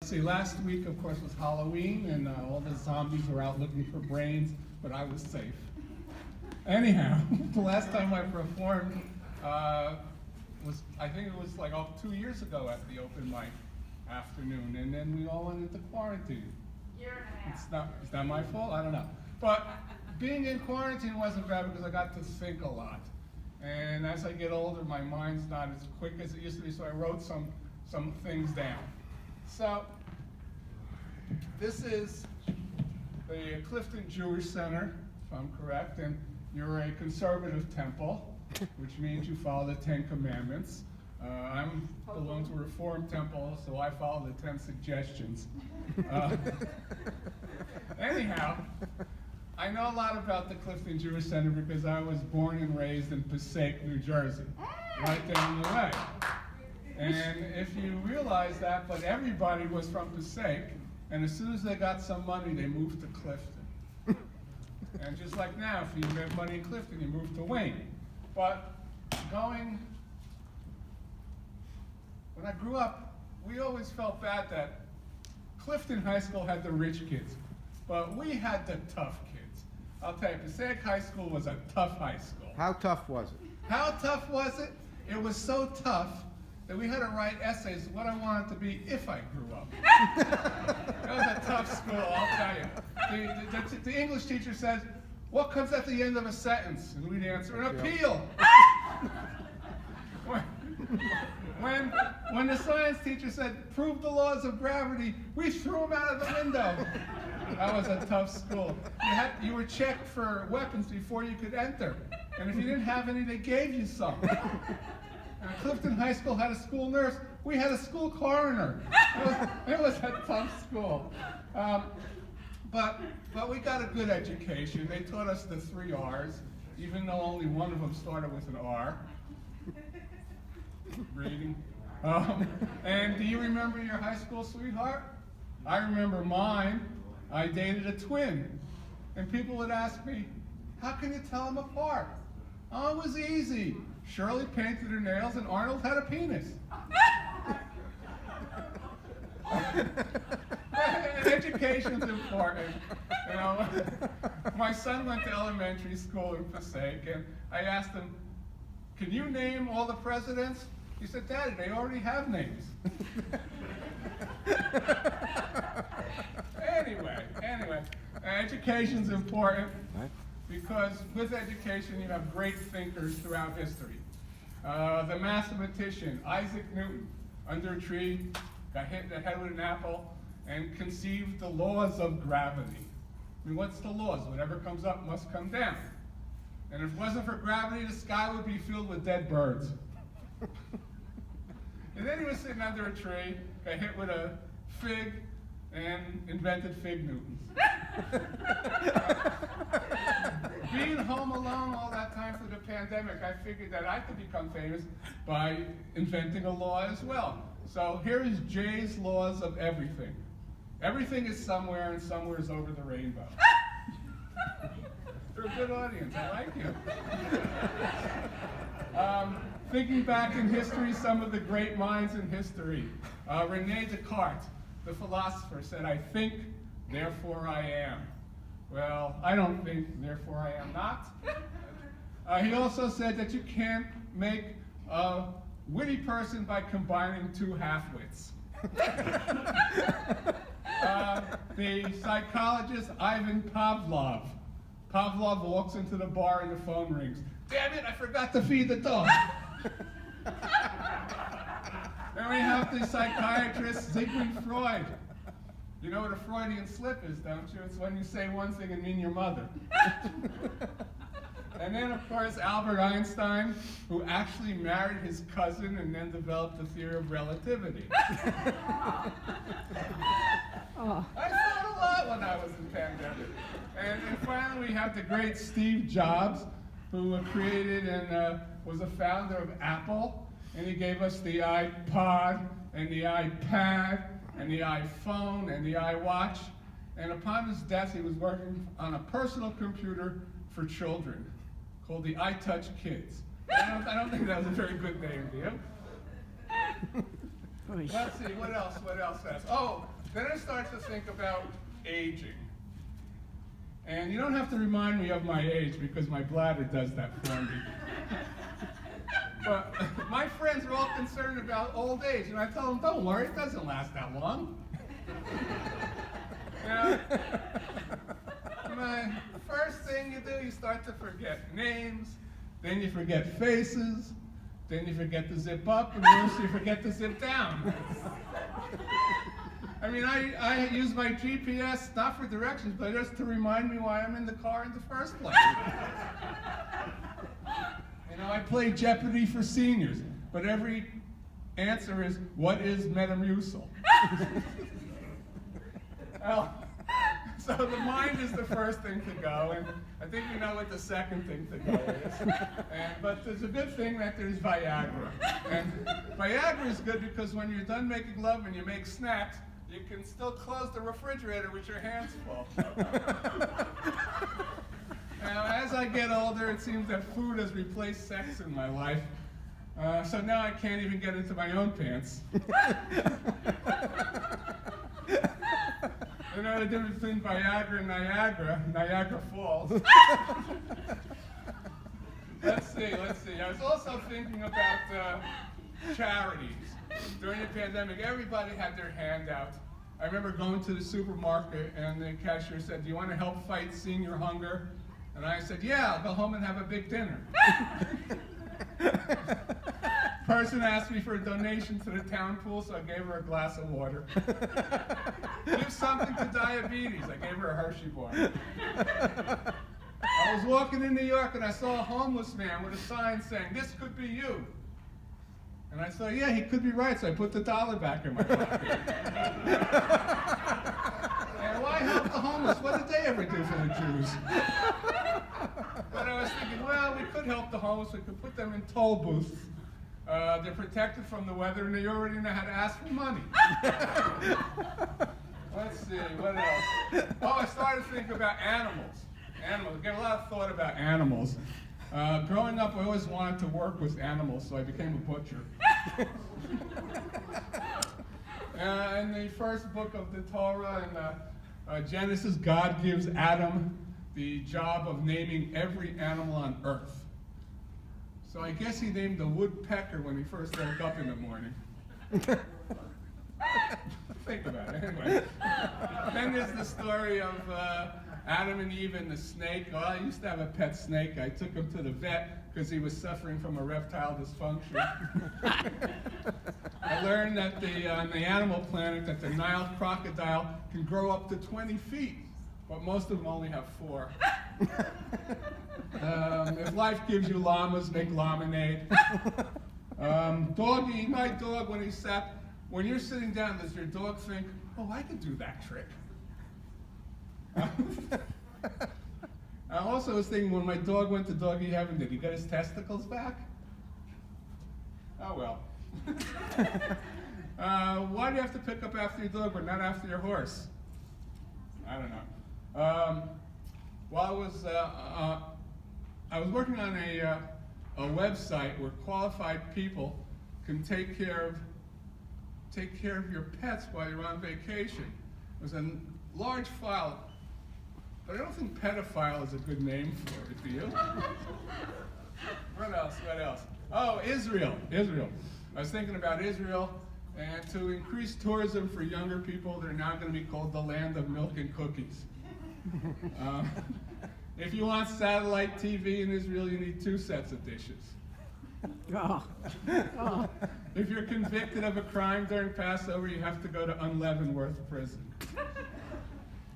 see, last week, of course, was Halloween, and all the zombies were out looking for brains, but I was safe. Anyhow, the last time I performed I think it was like 2 years ago at the open mic afternoon, and then we all went into quarantine. Year and a half. It's not my fault, I don't know. But being in quarantine wasn't bad because I got to think a lot. And as I get older, my mind's not as quick as it used to be, so I wrote some things down. So, this is the Clifton Jewish Center, if I'm correct, and you're a conservative temple, which means you follow the 10 Commandments. I belong to a Reformed temple, so I follow the 10 suggestions. Anyhow, I know a lot about the Clifton Jewish Center because I was born and raised in Passaic, New Jersey, right down the way. And if you realize that, but everybody was from Passaic, and as soon as they got some money, they moved to Clifton. And just like now, if you have money in Clifton, you move to Wayne. But when I grew up, we always felt bad that Clifton High School had the rich kids, but we had the tough kids. I'll tell you, Passaic High School was a tough high school. How tough was it? How tough was it? It was so tough that we had to write essays what I wanted to be if I grew up. It was a tough school, I'll tell you. The English teacher says, "What comes at the end of a sentence?" And we'd answer, "An appeal." When the science teacher said, "Prove the laws of gravity," we threw him out of the window. That was a tough school. You were checked for weapons before you could enter. And if you didn't have any, they gave you some. Clifton High School had a school nurse. We had a school coroner. It was a tough school. But we got a good education. They taught us the 3 R's, even though only one of them started with an R. Reading. And do you remember your high school sweetheart? I remember mine. I dated a twin. And people would ask me, "How can you tell them apart?" Oh, it was easy. Shirley painted her nails and Arnold had a penis. Education's important. You know, my son went to elementary school in Passaic, and I asked him, "Can you name all the presidents?" He said, "Daddy, they already have names." Anyway, education's important because with education you have great thinkers throughout history. The mathematician Isaac Newton, under a tree, got hit in the head with an apple, and conceived the laws of gravity. I mean, what's the laws? Whatever comes up must come down. And if it wasn't for gravity, the sky would be filled with dead birds. And then he was sitting under a tree, got hit with a fig, and invented fig Newtons. Being home alone all that time for the pandemic, I figured that I could become famous by inventing a law as well. So here is Jay's laws of everything. Everything is somewhere, and somewhere is over the rainbow. You're a good audience, I like you. Thinking back in history, some of the great minds in history. Rene Descartes, the philosopher, said, "I think, therefore I am." Well, I don't think, therefore I am not. He also said that you can't make a witty person by combining 2 half-wits. The psychologist Ivan Pavlov. Pavlov walks into the bar and the phone rings. "Damn it, I forgot to feed the dog." Then we have the psychiatrist Sigmund Freud. You know what a Freudian slip is, don't you? It's when you say one thing and mean your mother. And then, of course, Albert Einstein, who actually married his cousin and then developed the theory of relativity. I thought a lot when I was in pandemic. And finally, we have the great Steve Jobs, who created and was a founder of Apple. And he gave us the iPod and the iPad and the iPhone and the iWatch. And upon his death, he was working on a personal computer for children called the iTouch Kids. I don't think that was a very good name, do you? Let's see, what else? Oh, Then I start to think about aging. And you don't have to remind me of my age because my bladder does that for me. But my friends are all concerned about old age, and I tell them, don't worry, it doesn't last that long. You know, my first thing you do, you start to forget names, then you forget faces, then you forget to zip up, and then you forget to zip down. I mean, I use my GPS not for directions, but just to remind me why I'm in the car in the first place. You know, I play Jeopardy for seniors, but every answer is, what is Metamucil? Well, so the mind is the first thing to go, and I think you know what the second thing to go is. But there's a good thing that there's Viagra. And Viagra is good because when you're done making love and you make snacks, you can still close the refrigerator with your hands full. Now, as I get older, it seems that food has replaced sex in my life. So now I can't even get into my own pants. You know the difference between Viagra and Niagara Falls. Let's see. I was also thinking about charities. During the pandemic, everybody had their hand out. I remember going to the supermarket and the cashier said, do you want to help fight senior hunger? And I said, yeah, I'll go home and have a big dinner. Person asked me for a donation to the town pool, so I gave her a glass of water. Give something to diabetes. I gave her a Hershey bar. I was walking in New York and I saw a homeless man with a sign saying, this could be you. And I thought, yeah, he could be right, so I put the dollar back in my pocket. And why help the homeless? What did they ever do for the Jews? But I was thinking, well, we could help the homeless. We could put them in toll booths. They're protected from the weather, and they already know how to ask for money. Let's see, what else? Oh, I started to think about animals. I get a lot of thought about animals. Growing up, I always wanted to work with animals, so I became a butcher. In the first book of the Torah, in Genesis, God gives Adam the job of naming every animal on earth. So I guess he named the woodpecker when he first woke up in the morning. Think about it, anyway. Then there's the story of Adam and Eve and the snake. Oh, I used to have a pet snake. I took him to the vet because he was suffering from erectile dysfunction. I learned that on the animal planet that the Nile crocodile can grow up to 20 feet, but most of them only have 4. If life gives you llamas, make lemonade. Doggy, my dog, when you're sitting down, does your dog think, oh, I could do that trick? I also was thinking when my dog went to doggy heaven, did he get his testicles back? Oh well. Why do you have to pick up after your dog but not after your horse? I don't know. While I was working on a website where qualified people can take care of your pets while you're on vacation. It was a large file, but I don't think pedophile is a good name for it, do you? What else? Oh, Israel. I was thinking about Israel, and to increase tourism for younger people, they're now going to be called the land of milk and cookies. If you want satellite TV in Israel, you need 2 sets of dishes. If you're convicted of a crime during Passover, you have to go to Unleavenworth prison.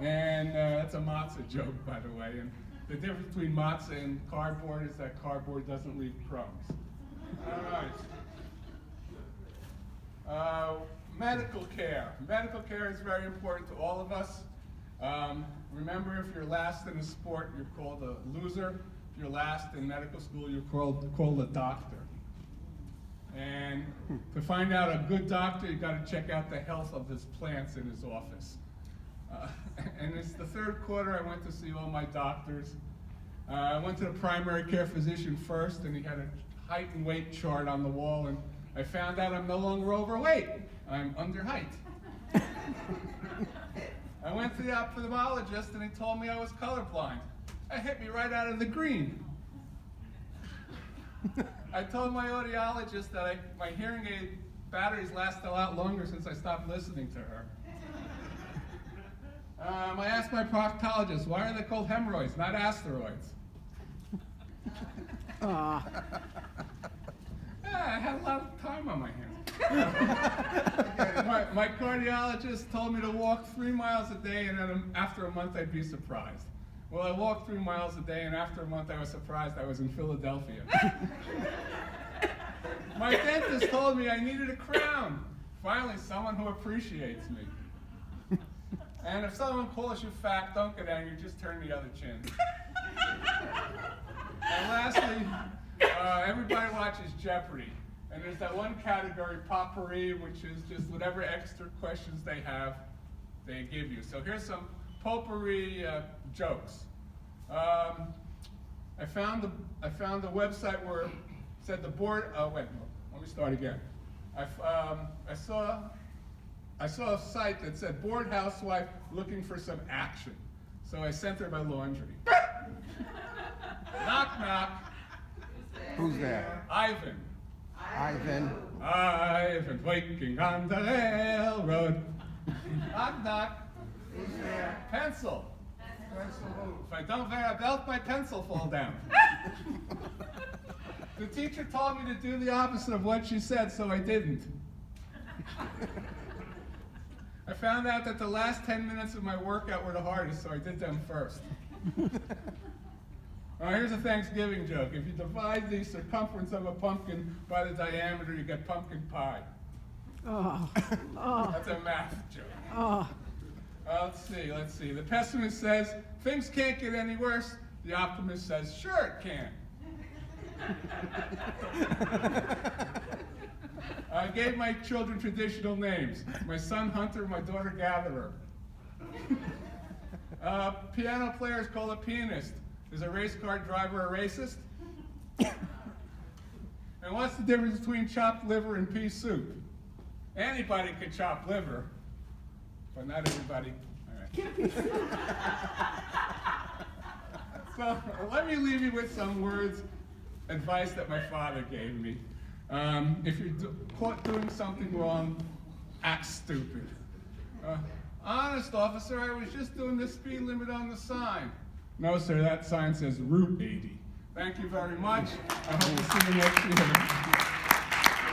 And that's a matzah joke, by the way. And the difference between matzah and cardboard is that cardboard doesn't leave crumbs. All right. Medical care. Medical care is very important to all of us. Remember, if you're last in a sport, you're called a loser. If you're last in medical school, you're called a doctor. And to find out a good doctor, you've got to check out the health of his plants in his office. And it's the 3rd quarter, I went to see all my doctors. I went to the primary care physician first, and he had a height and weight chart on the wall, and I found out I'm no longer overweight. I'm under height. the ophthalmologist, and he told me I was colorblind. That hit me right out of the green. I told my audiologist that my hearing aid batteries last a lot longer since I stopped listening to her. I asked my proctologist, why are they called hemorrhoids, not asteroids? Yeah, I had a lot of time on my hands. My cardiologist told me to walk 3 miles a day, and then after a month I'd be surprised. Well, I walked 3 miles a day, and after a month I was surprised I was in Philadelphia. My dentist told me I needed a crown. Finally, someone who appreciates me. And if someone calls you fat, don't get angry, just turn the other chin. And lastly, everybody watches Jeopardy. And there's that one category, potpourri, which is just whatever extra questions they have, they give you. So here's some potpourri jokes. I found a website where it said the board. Let me start again. I saw a site that said bored housewife looking for some action. So I sent her my laundry. Knock knock. Who's there? Ivan. Ivan. Ivan waking on the railroad. Knock knock. Who's there? Pencil. Pencil who? If I don't wear a belt, my pencil fall down. The teacher told me to do the opposite of what she said, so I didn't. I found out that the last 10 minutes of my workout were the hardest, so I did them first. Here's a Thanksgiving joke. If you divide the circumference of a pumpkin by the diameter, you get pumpkin pie. Oh. That's a math joke. Oh. Let's see. The pessimist says, things can't get any worse. The optimist says, sure it can. I gave my children traditional names. My son Hunter, my daughter Gatherer. Piano players call a pianist. Is a race car driver a racist? And what's the difference between chopped liver and pea soup? Anybody could chop liver, but not everybody. All right. So let me leave you with some words, advice that my father gave me. If you're caught doing something wrong, act stupid. Honest, officer, I was just doing the speed limit on the sign. No, sir, that sign says Route 80. Thank you very much. I hope to see you next year.